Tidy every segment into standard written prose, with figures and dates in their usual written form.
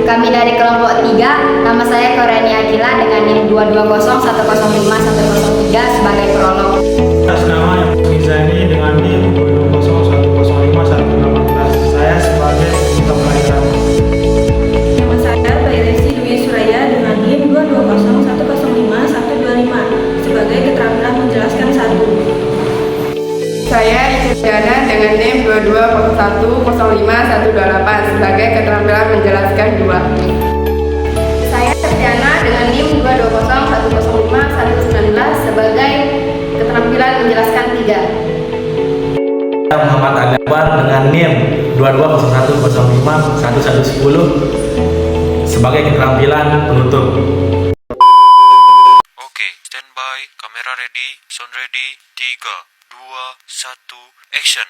Kami dari kelompok 3, nama saya Koreni Akila dengan NIM 220105103 sebagai prolog. Atas nama yang Mizani dengan NIM 220105118. Saya sebagai peserta pelajaran. Nama saya Bayresi Dwi Suraya dengan NIM 220105125 sebagai keterampilan menjelaskan 1. Saya Isyana dengan NIM 220105128 sebagai keterampilan menjelaskan 2. Saya Septiana dengan NIM 220105119 sebagai keterampilan menjelaskan 3. Muhammad Ali Akbar dengan NIM 220151110 sebagai keterampilan penutup. Oke, standby, kamera ready, sound ready, 3, 2, 1, action.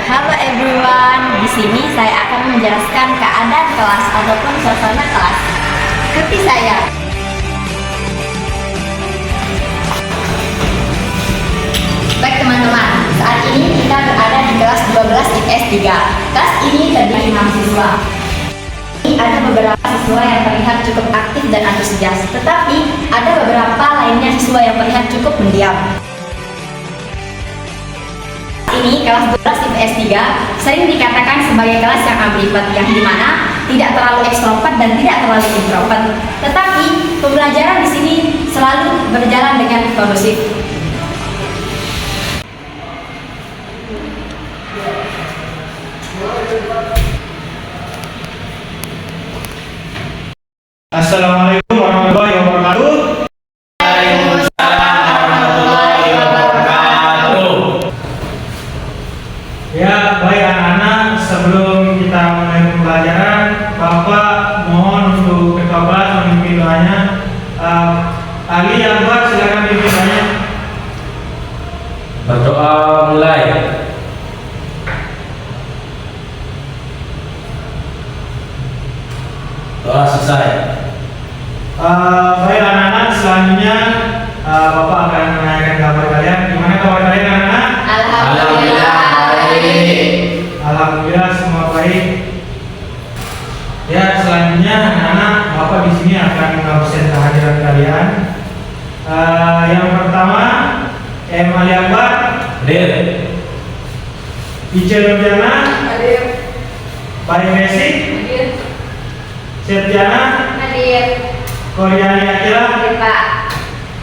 Halo everyone, di sini saya akan menjelaskan keadaan kelas ataupun suasana kelas. Seperti saya. Baik teman-teman, saat ini kita berada di kelas 12 IPS 3. Kelas ini terdiri 6 siswa. Ini ada beberapa siswa yang terlihat cukup aktif dan antusias, tetapi ada beberapa lainnya siswa yang terlihat cukup mendiam. Ini kelas 12 IPS 3 sering dikatakan sebagai kelas yang ambivert, yang dimana tidak terlalu ekstrovert dan tidak terlalu introvert. Tetapi pembelajaran di sini selalu berjalan dengan kondusif. Assalamualaikum warahmatullahi wabarakatuh. Ya, baik anak-anak, sebelum kita mulai pembelajaran, Bapak mohon untuk ketua kelas memimpin doanya. Ali Akbar, silakan pimpin doanya. Berdoa mulai. Doa selesai. Baik anak-anak, selanjutnya Bapak akan menanyakan kabar kalian. Gimana kabar kalian anak-anak? Alhamdulillah. Alhamdulillah semua baik. Ya, selanjutnya anak-anak, Bapak di sini akan mengabsen kehadiran kalian. Yang pertama, Ali Akbar, Hadir. Ica Nurjana, Hadir. Bayresi, Hadir. Septiana, Hadir. Koryani Akila. Hadir, Pak.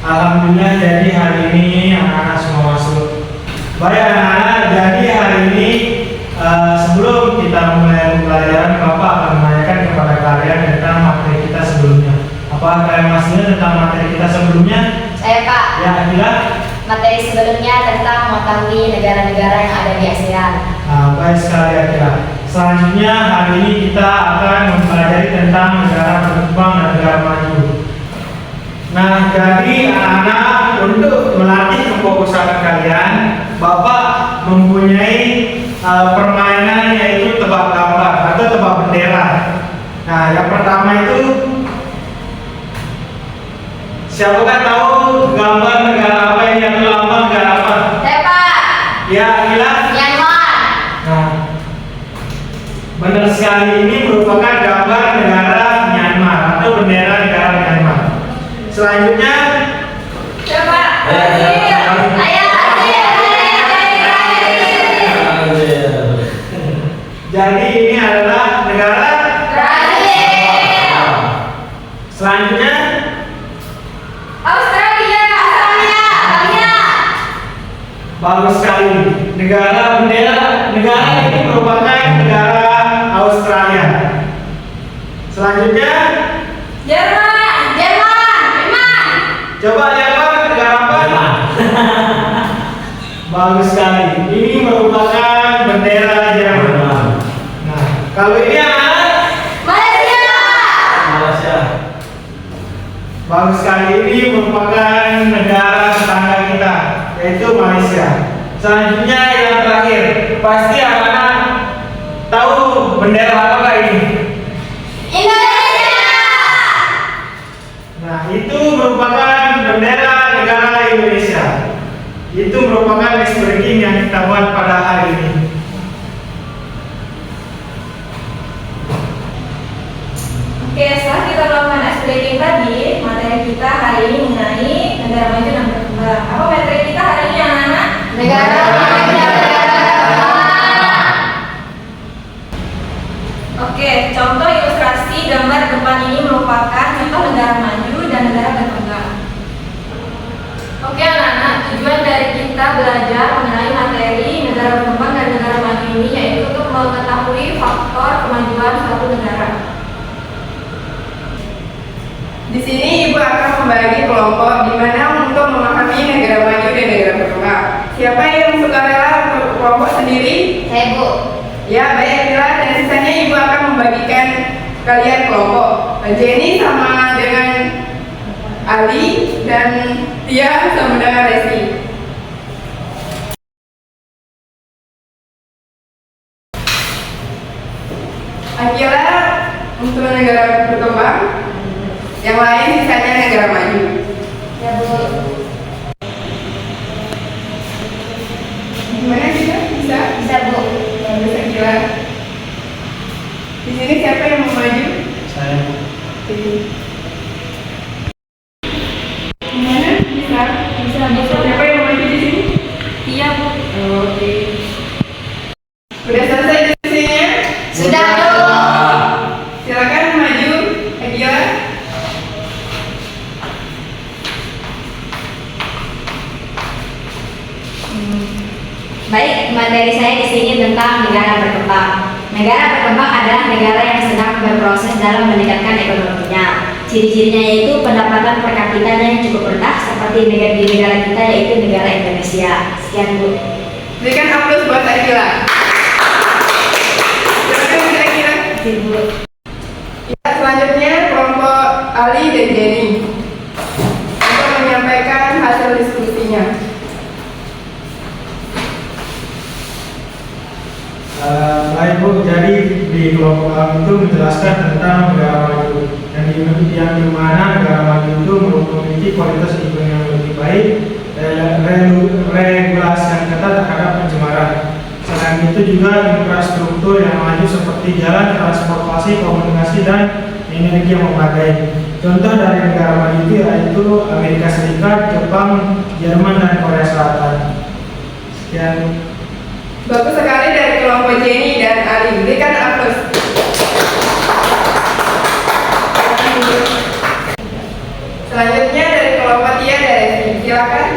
Alhamdulillah, jadi hari ini anak-anak semua masuk. Baik anak-anak, jadi hari ini sebelum kita mulai pembelajaran, Bapak akan menanyakan kepada kalian tentang materi kita sebelumnya. Apakah kalian masih ingat tentang materi kita sebelumnya? Saya, Pak. Ya, Akila. Materi sebelumnya tentang mengetahui negara-negara yang ada di ASEAN. Baik sekali Akila. Selanjutnya hari ini kita akan mempelajari tentang negara berkembang dan negara maju. Nah, jadi anak-anak, untuk melatih kefokusan kalian, Bapak mempunyai permainan yaitu tebak gambar atau tebak bendera. Nah, yang pertama itu, siapakah tahu gambar negara apa ini atau lambang negara apa? Saya, Pak. Ya, Akila. Myanmar. Nah, benar sekali, ini merupakan gambar negara Myanmar atau bendera negara Myanmar. Selanjutnya, Coba. jadi ini adalah negara. Brazil. Selanjutnya, Australia. bagus sekali. Negara bendera negara ini merupakan negara Australia. Selanjutnya, Jerman. coba lihat negara apa? Bagus sekali. Ini merupakan bendera Jerman. Nah, kalau ini anak, Malaysia. bagus sekali, ini merupakan negara tetangga kita, yaitu Malaysia. Selanjutnya yang terakhir, pasti anak-anak tahu bendera apakah ini? Indonesia. Nah, itu merupakan bendera negara Indonesia. Itu merupakan list breaking yang kita buat pada hari ini. Oke, setelah kita melakukan ice breaking tadi, materi kita hari ini mengenai negara maju dan berkembang. Apa materi kita hari ini, anak-anak? Negara maju dan negara berkembang. Oke, contoh ilustrasi gambar depan ini merupakan contoh negara maju dan negara berkembang. Oke anak-anak, tujuan dari kita belajar mengenai materi negara berkembang dan negara maju ini yaitu untuk mengetahui faktor kemajuan suatu negara. Di sini Ibu akan membagi kelompok di mana untuk memahami negara maju dan negara berkembang. Siapa yang sukarela untuk kelompok sendiri? Saya Bu. Ya, baik Akila, dan sisanya Ibu akan membagikan kalian kelompok. Jenny sama dengan Ali dan Tia sama dengan Resi. Akila untuk negara berkembang, yang lain sisanya negara maju. Ya Bu. Gimana kita? Bisa? Bisa Bu. Bagus Akila. Di sini siapa yang mau maju? Saya Gimana? Bisa? Bisa, bisa. Siapa yang mau maju di sini? Iya Bu. Oke. Udah selesai diskusinya? Sudah Bu. Silakan maju, Akila. Baik, materi saya di sini tentang negara berkembang. Negara berkembang adalah negara yang sedang berproses dalam meningkatkan ekonominya. Ciri-cirinya yaitu pendapatan per kapitanya yang cukup rendah seperti di negara kita yaitu negara Indonesia. Sekian Bu. Berikan aplaus buat Akila. Silakan kira-kira. Ibu. Ya, selanjutnya kelompok Ali dan Jenny untuk menyampaikan hasil diskusinya. Baik Bu, jadi di kelompok A itu menjelaskan tentang negara maju yang di mana negara maju itu memiliki kualitas lingkungan yang lebih baik, regulasi yang ketat terhadap pencemaran. Selain itu juga infrastruktur yang maju seperti jalan, transportasi, komunikasi, dan energi yang memadai. Contoh dari negara maju itu yaitu Amerika Serikat, Jepang, Jerman, dan Korea Selatan. Sekian. Bagus sekali dari kelompok Jenny dan Ali. Berikan aplaus. Selanjutnya dari kelompok Tia dan Resi. Silakan.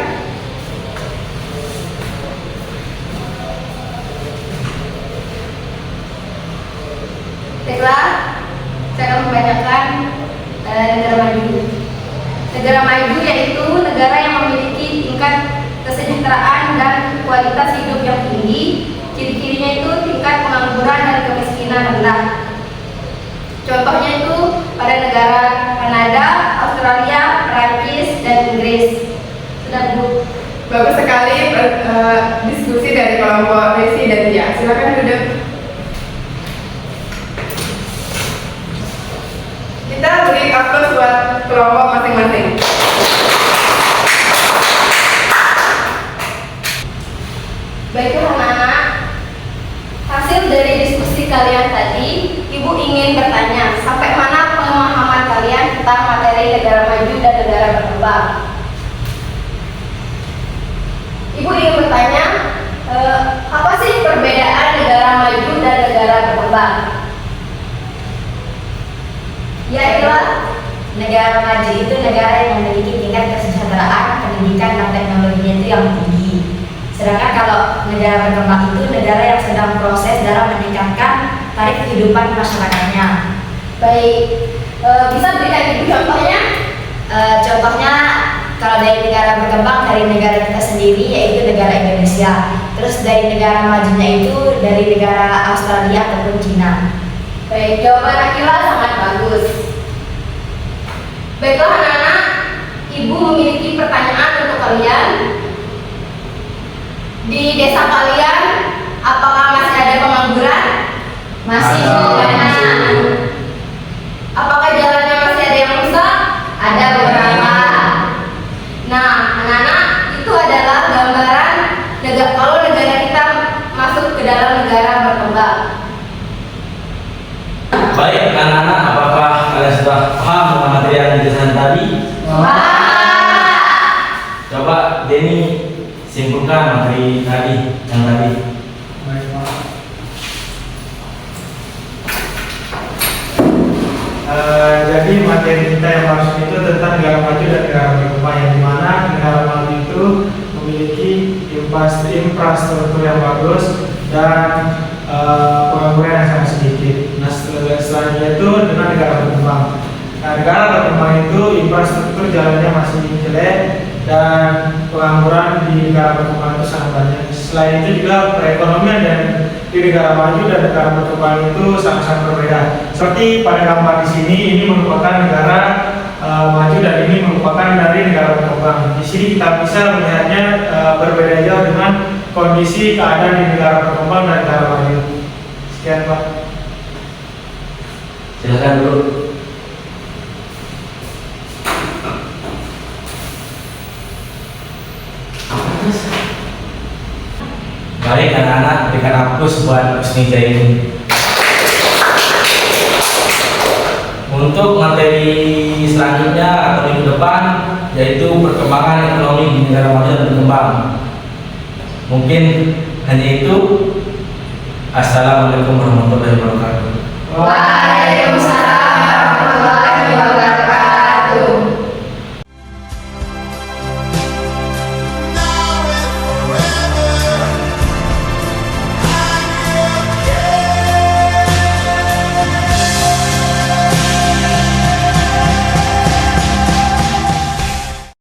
Baiklah, saya akan membacakan negara maju. Negara maju yaitu negara yang memiliki tingkat kesejahteraan dan kualitas hidup yang tinggi. Ciri-cirinya itu tingkat pengangguran dan kemiskinan rendah. Contohnya itu pada negara Kanada, Australia, Prancis, dan Inggris. Sudah Bu. Bagus sekali diskusi dari kelompok Resi dan Tia. Silakan duduk. Kita beri aplaus buat kelompok masing-masing. Baiklah anak-anak, hasil dari diskusi kalian tadi, Ibu ingin bertanya sampai mana pemahaman kalian tentang materi negara maju dan negara berkembang. Ibu ingin bertanya, apa sih perbedaan negara maju dan negara berkembang? Ya itulah, negara maju itu negara yang memiliki tingkat kesejahteraan, pendidikan, dan teknologinya itu yang tinggi. Sedangkan kalau negara berkembang itu negara yang sedang proses dalam meningkatkan taraf kehidupan masyarakatnya. Baik, bisa berikan Ibu contohnya? Contohnya kalau dari negara berkembang dari negara kita sendiri yaitu negara Indonesia. Terus dari negara majunya itu dari negara Australia ataupun Cina. Baik, jawaban Akila sangat bagus. Baiklah anak-anak, Ibu memiliki pertanyaan untuk kalian. Di desa kalian, apakah masih ada pengangguran? Masih Ada. banyak. Apakah jalannya masih ada yang rusak? Ada beberapa. Nah, anak-anak, itu adalah gambaran Denny simpulkan materi tadi yang tadi. Baik, Pak. Jadi materi kita yang langsung itu tentang negara maju dan negara berkembang, yang dimana negara maju itu memiliki infrastruktur yang bagus dan pengangguran yang sangat sedikit. Nah, selanjutnya itu dengan negara berkembang. Nah, negara berkembang itu infrastruktur jalannya masih jelek dan pengangguran di negara berkembang itu sangat banyak. Selain itu juga perekonomian dan di negara maju dan negara berkembang itu sangat-sangat berbeda. Seperti pada gambar di sini, ini merupakan negara maju dan ini merupakan dari negara berkembang. Di sini kita bisa melihatnya berbeda jauh dengan kondisi keadaan di negara berkembang dan negara maju. Sekian, Pak. Silakan dulu. Baik anak-anak, berikan hapus buat Usnija ini. Untuk materi selanjutnya atau minggu depan yaitu perkembangan ekonomi di negara maju dan berkembang. Mungkin hanya itu. Assalamualaikum warahmatullahi wabarakatuh. Waalaikumsalam.